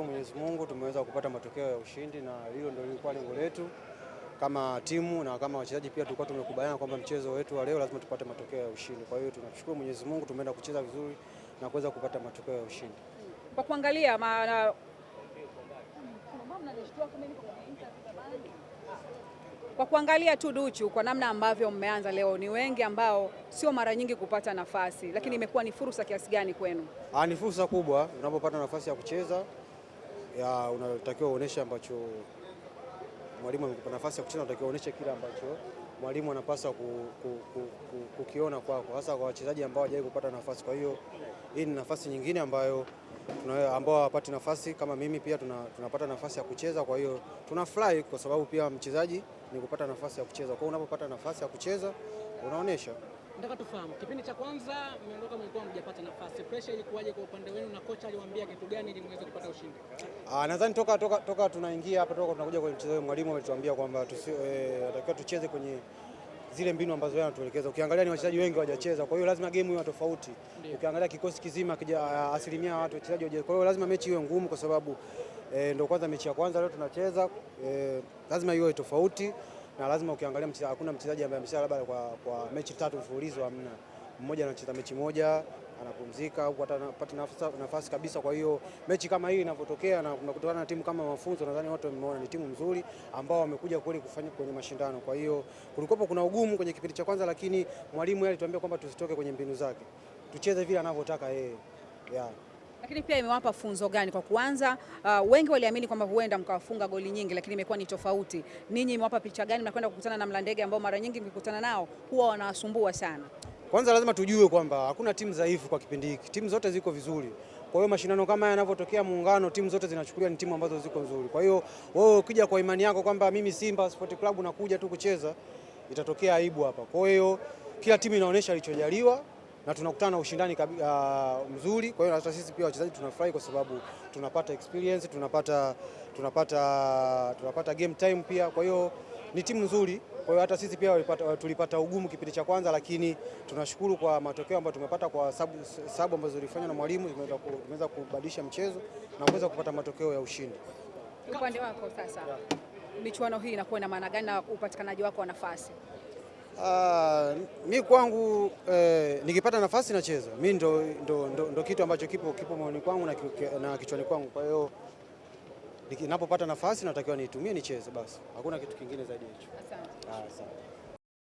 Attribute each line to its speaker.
Speaker 1: tunamshukuru Mwenyezi Mungu tumeweza kupata matokeo ya ushindi, na hilo ndio lilikuwa lengo letu kama timu na kama wachezaji pia. Tulikuwa tumekubaliana kwamba mchezo wetu wa leo lazima tupate matokeo ya ushindi. Kwa hiyo tunamshukuru Mwenyezi Mungu, tumeenda kucheza vizuri na kuweza kupata matokeo ya ushindi.
Speaker 2: Kwa kuangalia tu Duchu, kwa namna ambavyo mmeanza leo, ni wengi ambao sio mara nyingi kupata nafasi, lakini imekuwa ni fursa kiasi gani kwenu?
Speaker 1: Ni fursa kubwa unapopata nafasi ya kucheza, unatakiwa uoneshe ambacho mwalimu amekupa nafasi ya kucheza, unatakiwa uoneshe kile ambacho mwalimu anapaswa kukiona kwako, hasa kwa wachezaji ambao hawajawahi kupata nafasi. Kwa hiyo hii ni nafasi nyingine ambao hawapati nafasi kama mimi, pia tunapata nafasi ya kucheza. Kwa hiyo tunafurahi kwa sababu pia mchezaji ni kupata nafasi ya kucheza. Kwa hiyo unapopata nafasi ya kucheza unaonesha.
Speaker 3: Nataka tufahamu kipindi cha kwanza mmeondoka, mlikuwa mjapata nafasi, pressure ilikuwaje kwa upande wenu na kocha aliwaambia kitu gani ili muweze kupata ushindi?
Speaker 1: Nadhani toka tunaingia hapa, toka tunakuja kwenye mchezo, mwalimu ametuambia kwamba tunatakiwa tucheze kwenye zile mbinu ambazo yeye anatuelekeza. Ukiangalia ni wachezaji wengi hawajacheza, kwa hiyo lazima game iwe tofauti. Ukiangalia kikosi kizima asilimia watu wachezaji hawajacheza, kwa hiyo lazima mechi iwe ngumu kwa sababu ndio kwanza mechi ya kwanza leo tunacheza, lazima iwe tofauti. Na lazima ukiangalia hakuna mchezaji ambaye amesha labda kwa mechi 3 mfululizo, hamna. Mmoja anacheza mechi moja anapumzika au anapata nafasi kabisa. Kwa hiyo mechi kama hii inapotokea na kutokana na timu kama Mafunzo, nadhani watu wameona ni timu nzuri ambao wamekuja kweli kufanya kwenye mashindano. Kwa hiyo kulikuwa kuna ugumu kwenye kipindi cha kwanza, lakini mwalimu yeye alituambia kwamba tusitoke kwenye mbinu zake, tucheze vile anavyotaka yeye.
Speaker 2: Lakini pia imewapa funzo gani kwa kuanza? Wengi waliamini kwamba huenda mkawafunga goli nyingi, lakini imekuwa ni tofauti. Ninyi imewapa picha gani mnakwenda kukutana na Mlandege ambao mara nyingi mkikutana nao huwa wanawasumbua sana?
Speaker 1: Kwanza lazima tujue kwamba hakuna timu dhaifu kwa kipindi hiki, timu zote ziko vizuri. Kwa hiyo mashindano kama yanavyotokea Muungano, timu zote zinachukulia ni timu ambazo ziko nzuri. Kwa hiyo wewe ukija kwa imani yako kwamba mimi Simba Sport Club nakuja tu kucheza, itatokea aibu hapa. Kwa hiyo kila timu inaonyesha alichojaliwa na tunakutana na ushindani mzuri. Kwa hiyo hata sisi pia wachezaji tunafurahi kwa sababu tunapata experience, tunapata game time pia. Kwa hiyo ni timu nzuri. Kwa hiyo hata sisi pia tulipata ugumu kipindi cha kwanza, lakini tunashukuru kwa matokeo ambayo tumepata kwa sababu ambazo zilifanywa na mwalimu, tumeweza kubadilisha mchezo na kuweza kupata matokeo ya ushindi.
Speaker 2: Upande wako sasa, michuano hii inakuwa na maana gani na upatikanaji wako wa nafasi?
Speaker 1: Mi kwangu nikipata nafasi nacheza. Mi ndo kitu ambacho kipo moyoni kwangu na kichwani kwangu. Kwa hiyo ninapopata nafasi natakiwa niitumie nicheze basi. Hakuna kitu kingine zaidi ya hicho.
Speaker 2: Asante.
Speaker 1: Asante.